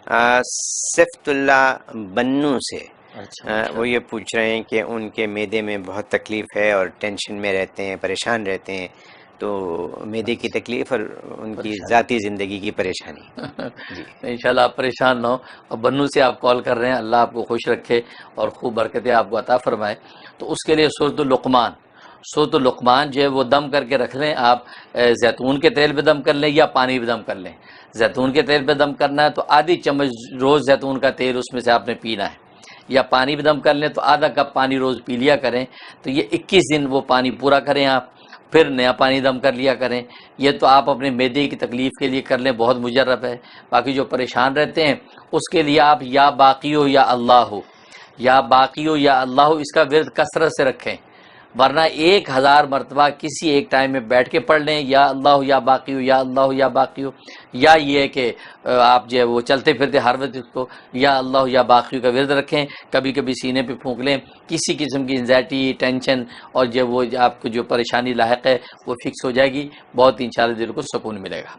صفت اللہ بنو سے اچھا وہ یہ پوچھ رہے ہیں کہ ان کے معدے میں بہت تکلیف ہے اور ٹینشن میں رہتے ہیں، پریشان رہتے ہیں، تو معدے کی تکلیف اور ان کی ذاتی زندگی کی پریشانی. جی انشاءاللہ آپ پریشان نہ ہو، اور بنو سے آپ کال کر رہے ہیں، اللہ آپ کو خوش رکھے اور خوب برکتیں آپ کو عطا فرمائے. تو اس کے لیے سورۃ لقمان جو ہے وہ دم کر کے رکھ لیں. آپ زیتون کے تیل پہ دم کر لیں یا پانی پہ دم کر لیں. زیتون کے تیل پہ دم کرنا ہے تو آدھی چمچ روز زیتون کا تیل اس میں سے آپ نے پینا ہے، یا پانی پہ دم کر لیں تو آدھا کپ پانی روز پی لیا کریں. تو یہ 21 دن وہ پانی پورا کریں آپ، پھر نیا پانی دم کر لیا کریں. یہ تو آپ اپنے معدے کی تکلیف کے لیے کر لیں، بہت مجرب ہے. باقی جو پریشان رہتے ہیں اس کے لیے آپ یا باقی ہو یا اللہ ہو، یا باقی ہو یا اللہ ہو، اس کا ورد کثرت سے رکھیں. ورنہ 1000 مرتبہ کسی ایک ٹائم میں بیٹھ کے پڑھ لیں، یا اللہ ہو یا باقی ہو یا اللہ ہو یا باقی ہو. یا یہ ہے کہ آپ جو ہے وہ چلتے پھرتے ہر وقت اس کو یا اللہ ہو یا باقی ہو کا ورد رکھیں. کبھی کبھی سینے پہ پھونک لیں. کسی قسم کی انزائٹی، ٹینشن اور جو وہ آپ کو جو پریشانی لاحق ہے وہ فکس ہو جائے گی. بہت انشاءاللہ دل کو سکون ملے گا.